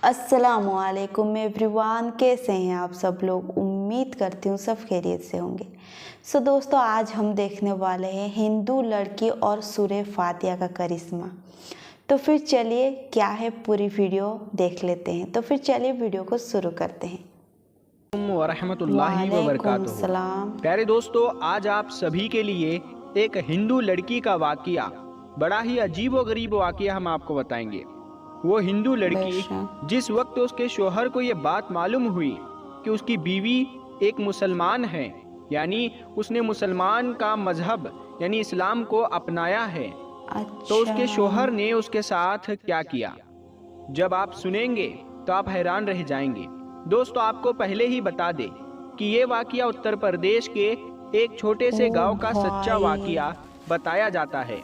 अस्सलाम वालेकुम एवरीवन, कैसे हैं आप सब लोग। उम्मीद करती हूँ सब खैरियत से होंगे। सो दोस्तों, आज हम देखने वाले हैं हिंदू लड़की और सूरह फातिहा का करिश्मा। तो फिर चलिए क्या है पूरी वीडियो देख लेते हैं। तो फिर चलिए वीडियो को शुरू करते हैं। वरहमतुल्लाहि वबरकातुहू। सलाम। प्यारे दोस्तों, आज आप सभी के लिए एक हिंदू लड़की का वाकिया, बड़ा ही अजीब व गरीब वाकिया हम आपको बताएंगे। वो हिंदू लड़की जिस वक्त उसके शोहर को ये बात मालूम हुई कि उसकी बीवी एक मुसलमान है, यानी उसने मुसलमान का मजहब यानी इस्लाम को अपनाया है, तो उसके शोहर ने उसके साथ क्या किया, जब आप सुनेंगे तो आप हैरान रह जाएंगे। दोस्तों, आपको पहले ही बता दे कि ये वाकिया उत्तर प्रदेश के एक छोटे से गांव का सच्चा वाकिया बताया जाता है।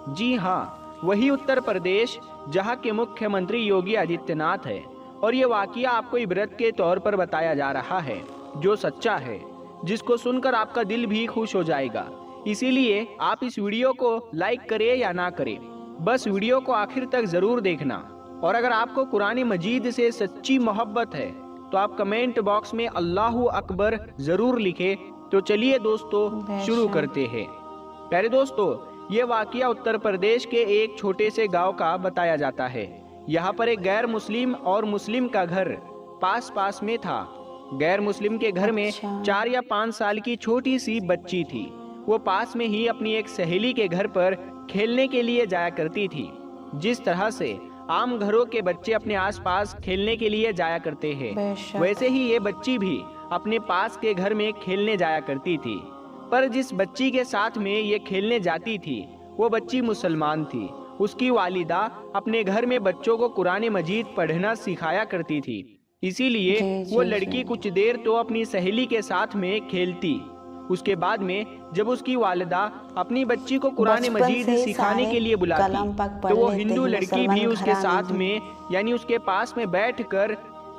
जी हाँ, वही उत्तर प्रदेश जहां के मुख्यमंत्री योगी आदित्यनाथ है। और ये वाकिया आपको इबरत के तौर पर बताया जा रहा है, जो सच्चा है, जिसको सुनकर आपका दिल भी खुश हो जाएगा। इसीलिए आप इस वीडियो को लाइक करें या ना करें, बस वीडियो को आखिर तक जरूर देखना। और अगर आपको कुरान मजीद से सच्ची मोहब्बत है तो आप कमेंट बॉक्स में अल्लाहू अकबर जरूर लिखें। तो चलिए दोस्तों शुरू करते हैं। प्यारे दोस्तों, ये वाकिया उत्तर प्रदेश के एक छोटे से गांव का बताया जाता है। यहाँ पर एक गैर मुस्लिम और मुस्लिम का घर पास पास में था। गैर मुस्लिम के घर में 4 या 5 साल की छोटी सी बच्ची थी। वो पास में ही अपनी एक सहेली के घर पर खेलने के लिए जाया करती थी। जिस तरह से आम घरों के बच्चे अपने आसपास खेलने के लिए जाया करते हैं, वैसे ही ये बच्ची भी अपने पास के घर में खेलने जाया करती थी। पर जिस बच्ची के साथ में ये खेलने जाती थी, वो बच्ची मुसलमान थी। उसकी वालिदा अपने घर में बच्चों को कुरान मजीद पढ़ना सिखाया करती थी। इसीलिए वो लड़की कुछ देर तो अपनी सहेली के साथ में खेलती। उसके बाद में जब उसकी वालिदा अपनी बच्ची को कुरान मजीद सिखाने के लिए बुलाती, तो वो हिंदू लड़की भी उसके साथ में यानी उसके पास में बैठकर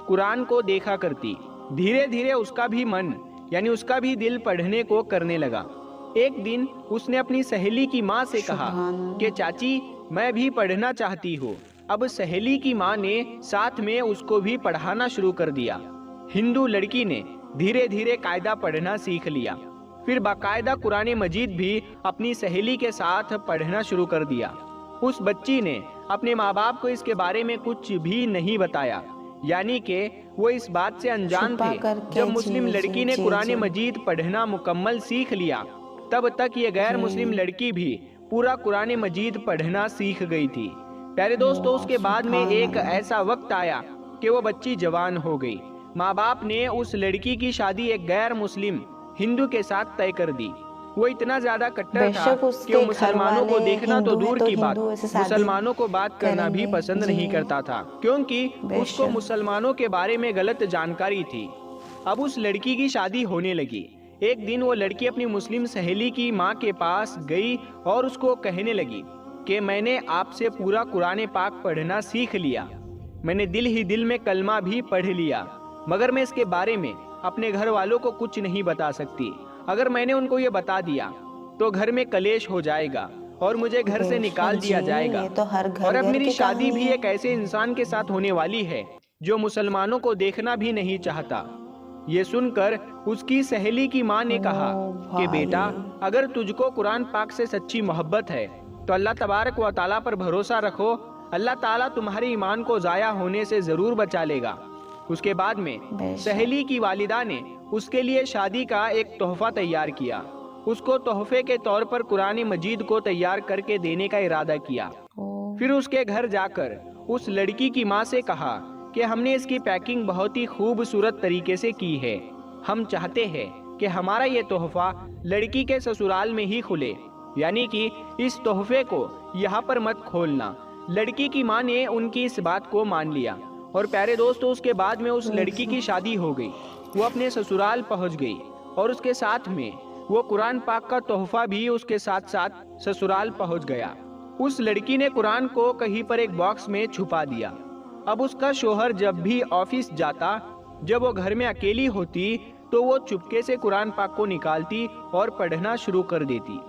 कुरान को देखा करती। धीरे धीरे उसका भी मन यानी उसका भी दिल पढ़ने को करने लगा। एक दिन उसने अपनी सहेली की माँ से कहा कि चाची, मैं भी पढ़ना चाहती हूँ। अब सहेली की माँ ने साथ में उसको भी पढ़ाना शुरू कर दिया। हिंदू लड़की ने धीरे धीरे कायदा पढ़ना सीख लिया। फिर बाकायदा कुरान मजीद भी अपनी सहेली के साथ पढ़ना शुरू कर दिया। उस बच्ची ने अपने माँ बाप को इसके बारे में कुछ भी नहीं बताया, यानी कि वो इस बात से अनजान थे। जब मुस्लिम लड़की ने कुरान मजीद पढ़ना मुकम्मल सीख लिया, तब तक ये गैर मुस्लिम लड़की भी पूरा कुरान मजीद पढ़ना सीख गई थी। प्यारे दोस्तों, उसके बाद में एक ऐसा वक्त आया कि वो बच्ची जवान हो गई। माँ बाप ने उस लड़की की शादी एक गैर मुस्लिम हिंदू के साथ तय कर दी। वो इतना ज्यादा कट्टर था कि वो मुसलमानों को देखना तो दूर की बात, मुसलमानों को बात करना भी पसंद नहीं करता था, क्योंकि उसको मुसलमानों के बारे में गलत जानकारी थी। अब उस लड़की की शादी होने लगी। एक दिन वो लड़की अपनी मुस्लिम सहेली की माँ के पास गई और उसको कहने लगी कि मैंने आपसे पूरा कुरान पाक पढ़ना सीख लिया, मैंने दिल ही दिल में कलमा भी पढ़ लिया, मगर मैं इसके बारे में अपने घर वालों को कुछ नहीं बता सकती। अगर मैंने उनको ये बता दिया तो घर में कलेश हो जाएगा और मुझे घर से निकाल दिया जाएगा। और अब मेरी शादी भी एक ऐसे इंसान के साथ होने वाली है जो मुसलमानों को देखना भी नहीं चाहता। ये सुनकर उसकी सहेली की माँ ने कहा कि बेटा, अगर तुझको कुरान पाक से सच्ची मोहब्बत है तो अल्लाह तबारक व तआला पर भरोसा रखो, अल्लाह ताला तुम्हारे ईमान को जाया होने से जरूर बचा लेगा। उसके बाद में सहेली की वालिदा ने उसके लिए शादी का एक तोहफा तैयार किया। उसको तोहफे के तौर पर कुरान मजीद को तैयार करके देने का इरादा किया। फिर उसके घर जाकर उस लड़की की माँ से कहा कि हमने इसकी पैकिंग बहुत ही खूबसूरत तरीके से की है। हम चाहते हैं कि हमारा ये तोहफा लड़की के ससुराल में ही खुले, यानी कि इस तोहफे को यहाँ पर मत खोलना। लड़की की माँ ने उनकी इस बात को मान लिया। और प्यारे दोस्तों, उसके बाद में उस लड़की की शादी हो गई। वो अपने ससुराल पहुंच गई और उसके साथ में वो कुरान पाक का तोहफा भी उसके साथ साथ ससुराल पहुंच गया। उस लड़की ने कुरान को कहीं पर एक बॉक्स में छुपा दिया। अब उसका शोहर जब भी ऑफिस जाता, जब वो घर में अकेली होती, तो वो चुपके से कुरान पाक को निकालती और पढ़ना शुरू कर देती।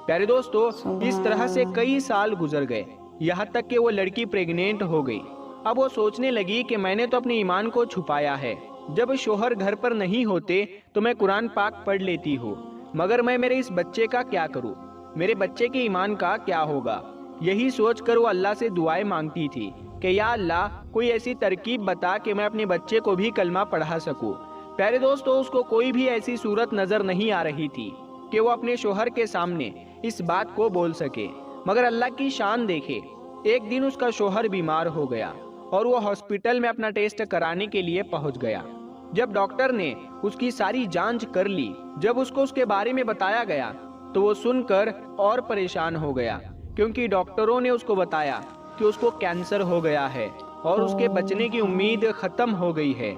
प्यारे दोस्तों, इस तरह से कई साल गुजर गए, यहाँ तक कि वो लड़की प्रेग्नेंट हो गई। اب وہ سوچنے لگی کہ میں نے تو اپنے ایمان کو چھپایا ہے، جب شوہر گھر پر نہیں ہوتے تو میں قرآن پاک پڑھ لیتی ہوں، مگر میں میرے اس بچے کا کیا کروں، میرے بچے کے ایمان کا کیا ہوگا۔ یہی سوچ کر وہ اللہ سے دعائیں مانگتی تھی کہ یا اللہ کوئی ایسی ترکیب بتا کہ میں اپنے بچے کو بھی کلمہ پڑھا سکوں۔ پیارے دوستو، اس کو کوئی بھی ایسی صورت نظر نہیں آ رہی تھی کہ وہ اپنے شوہر کے سامنے اس بات کو بول سکے، مگر اللہ کی شان دیکھے، ایک دن اس کا شوہر بیمار ہو گیا اور وہ ہاسپٹل میں اپنا ٹیسٹ کرانے کے لیے پہنچ گیا۔ جب ڈاکٹر نے اس کی ساری جانچ کر لی، جب اس کو اس کے بارے میں بتایا گیا تو وہ سن کر اور پریشان ہو گیا، کیونکہ ڈاکٹروں نے اس کو بتایا کہ اس کو کینسر ہو گیا ہے اور اس کے بچنے کی امید ختم ہو گئی ہے۔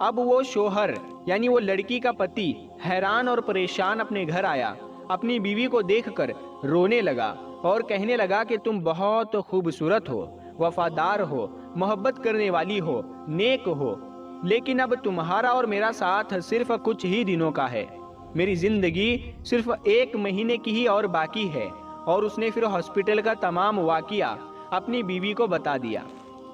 اب وہ شوہر یعنی وہ لڑکی کا پتی حیران اور پریشان اپنے گھر آیا، اپنی بیوی کو دیکھ کر رونے لگا اور کہنے لگا کہ تم بہت خوبصورت ہو، وفادار ہو، محبت کرنے والی ہو، نیک ہو، لیکن اب تمہارا اور میرا ساتھ صرف کچھ ہی دنوں کا ہے، میری زندگی صرف 1 مہینے کی ہی اور باقی ہے۔ اور اس نے پھر ہاسپٹل کا تمام واقعہ اپنی بیوی کو بتا دیا۔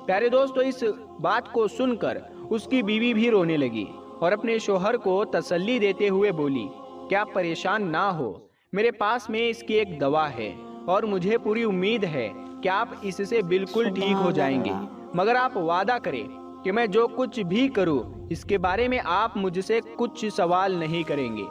پیارے دوستو، اس بات کو سن کر اس کی بیوی بھی رونے لگی اور اپنے شوہر کو تسلی دیتے ہوئے بولی کہ آپ پریشان نہ ہو، میرے پاس میں اس کی ایک دوا ہے اور مجھے پوری امید ہے کہ آپ اس سے بالکل ٹھیک ہو جائیں گے، مگر آپ وعدہ کریں کہ میں جو کچھ بھی کروں اس کے بارے میں آپ مجھ سے کچھ سوال نہیں کریں گے۔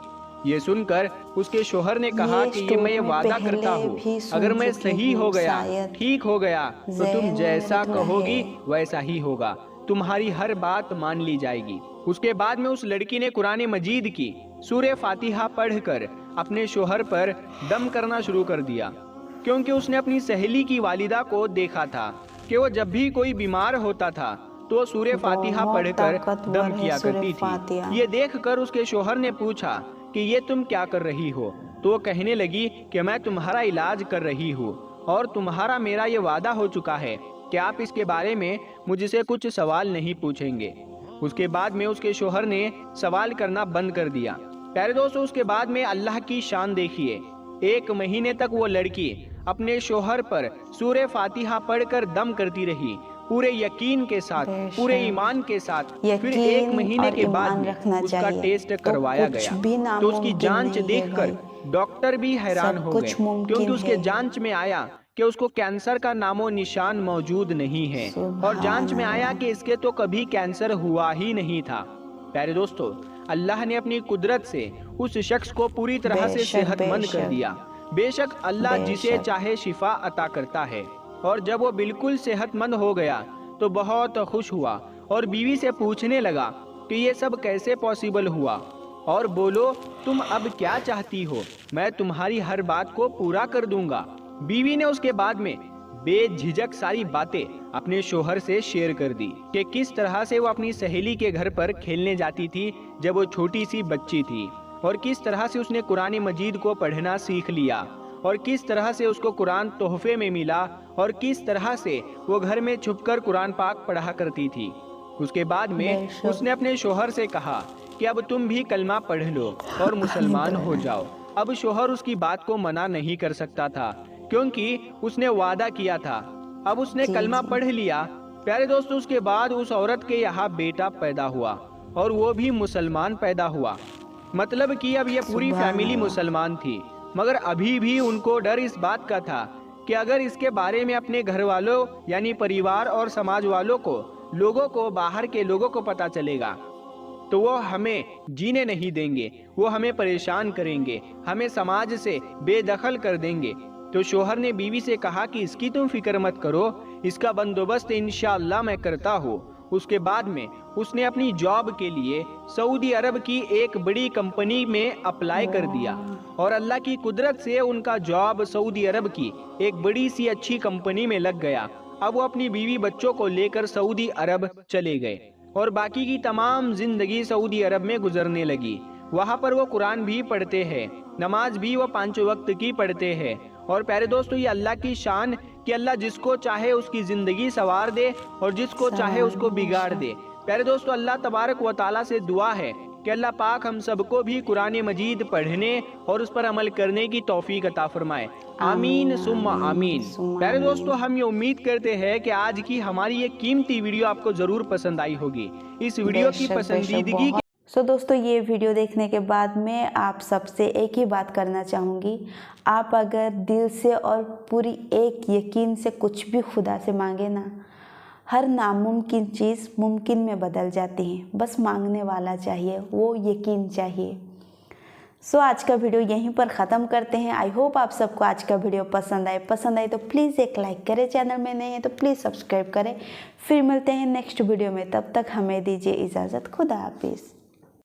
یہ سن کر اس کے شوہر نے کہا کہ یہ میں وعدہ کرتا ہوں، اگر میں صحیح ہو گیا، ٹھیک ہو گیا تو تم جیسا کہو گی ویسا ہی ہوگا، تمہاری ہر بات مان لی جائے گی۔ اس کے بعد میں اس لڑکی نے قرآن مجید کی سورہ فاتحہ پڑھ کر اپنے شوہر پر دم کرنا شروع کر دیا، کیونکہ اس نے اپنی سہیلی کی والدہ کو دیکھا تھا کہ وہ جب بھی کوئی بیمار ہوتا تھا تو وہ سورہ فاتحہ پڑھ کر دم کیا کرتی تھی۔ یہ دیکھ کر اس کے شوہر نے پوچھا کہ یہ تم کیا کر رہی ہو؟ تو وہ کہنے لگی کہ میں تمہارا علاج کر رہی ہوں اور تمہارا میرا یہ وعدہ ہو چکا ہے کہ آپ اس کے بارے میں مجھ سے کچھ سوال نہیں پوچھیں گے۔ اس کے بعد میں اس کے شوہر نے سوال کرنا بند کر دیا۔ پیارے دوستو، اس کے بعد میں اللہ کی شان دیکھیے، 1 مہینے تک وہ لڑکی اپنے شوہر پر سورہ فاتحہ پڑھ کر دم کرتی رہی، پورے یقین کے ساتھ، پورے ایمان کے ساتھ۔ پھر 1 مہینے کے بعد میں اس کا ٹیسٹ کروایا گیا تو اس کی جانچ دیکھ کر ڈاکٹر بھی حیران ہو گئے، کیونکہ اس کے جانچ میں آیا کہ اس کو کینسر کا نام و نشان موجود نہیں ہے، اور جانچ میں آیا کہ اس کے تو کبھی کینسر ہوا ہی نہیں تھا۔ پیارے دوستو، اللہ نے اپنی قدرت سے اس شخص کو پوری طرح سے صحت مند کر دیا۔ بے شک اللہ جسے چاہے شفا عطا کرتا ہے، اور جب وہ بالکل صحت مند ہو گیا تو بہت خوش ہوا اور بیوی سے پوچھنے لگا کہ یہ سب کیسے پاسبل ہوا، اور بولو تم اب کیا چاہتی ہو، میں تمہاری ہر بات کو پورا کر دوں گا۔ بیوی نے اس کے بعد میں بے جھجک ساری باتیں اپنے شوہر سے شیئر کر دی کہ کس طرح سے وہ اپنی سہیلی کے گھر پر کھیلنے جاتی تھی جب وہ چھوٹی سی بچی تھی، اور کس طرح سے اس نے قرآن مجید کو پڑھنا سیکھ لیا، اور کس طرح سے اس کو قرآن تحفے میں ملا، اور کس طرح سے وہ گھر میں چھپ کر قرآن پاک پڑھا کرتی تھی۔ اس کے بعد میں اس نے اپنے شوہر سے کہا کہ اب تم بھی کلمہ پڑھ لو اور مسلمان ہو جاؤ۔ اب شوہر اس کی بات کو منع نہیں کر سکتا تھا، کیونکہ اس نے وعدہ کیا تھا۔ اب اس نے کلمہ پڑھ لیا۔ پیارے دوستو، اس کے بعد اس عورت کے یہاں بیٹا پیدا ہوا اور وہ بھی مسلمان پیدا ہوا، مطلب کہ اب یہ پوری فیملی مسلمان تھی، مگر ابھی بھی ان کو ڈر اس بات کا تھا کہ اگر اس کے بارے میں اپنے گھر والوں یعنی پریوار اور سماج والوں کو، لوگوں کو، باہر کے لوگوں کو پتہ چلے گا تو وہ ہمیں جینے نہیں دیں گے، وہ ہمیں پریشان کریں گے، ہمیں سماج سے بے دخل کر دیں گے۔ تو شوہر نے بیوی سے کہا کہ اس کی تم فکر مت کرو، اس کا بندوبست انشاءاللہ میں کرتا ہوں۔ اس کے بعد میں اس نے اپنی جاب کے لیے سعودی عرب کی ایک بڑی کمپنی میں اپلائی کر دیا، اور اللہ کی قدرت سے ان کا جاب سعودی عرب کی ایک بڑی سی اچھی کمپنی میں لگ گیا۔ اب وہ اپنی بیوی بچوں کو لے کر سعودی عرب چلے گئے اور باقی کی تمام زندگی سعودی عرب میں گزرنے لگی۔ وہاں پر وہ قرآن بھی پڑھتے ہیں، نماز بھی وہ 5 وقت کی پڑھتے ہیں۔ اور پیارے دوستو، یہ اللہ کی شان کہ اللہ جس کو چاہے اس کی زندگی سنوار دے اور جس کو چاہے اس کو بگاڑ دے۔ پیارے دوستو، اللہ تبارک و تعالیٰ سے دعا ہے कि अल्लाह पाक हम सबको भी कुरान मजीद पढ़ने और उस पर अमल करने की तौफीक अता फरमाए। आमीन सुम्मा आमीन। प्यारे दोस्तों, हम ये उम्मीद करते हैं कि आज की हमारी ये कीमती वीडियो आपको ज़रूर पसंद आई होगी। इस वीडियो की पसंदीदगी सो दोस्तों, ये वीडियो देखने के बाद मैं आप सबसे एक ही बात करना चाहूँगी, आप अगर दिल से और पूरी एक यकीन से कुछ भी खुदा से मांगे ना, हर नामुमकिन चीज़ मुमकिन में बदल जाती है। बस मांगने वाला चाहिए, वो यकीन चाहिए। सो आज का वीडियो यहीं पर ख़त्म करते हैं। आई होप आप सबको आज का वीडियो पसंद आए तो प्लीज़ एक लाइक करें, चैनल में नहीं है तो प्लीज़ सब्सक्राइब करें। फिर मिलते हैं नेक्स्ट वीडियो में, तब तक हमें दीजिए इजाज़त। खुदा हाफिज़।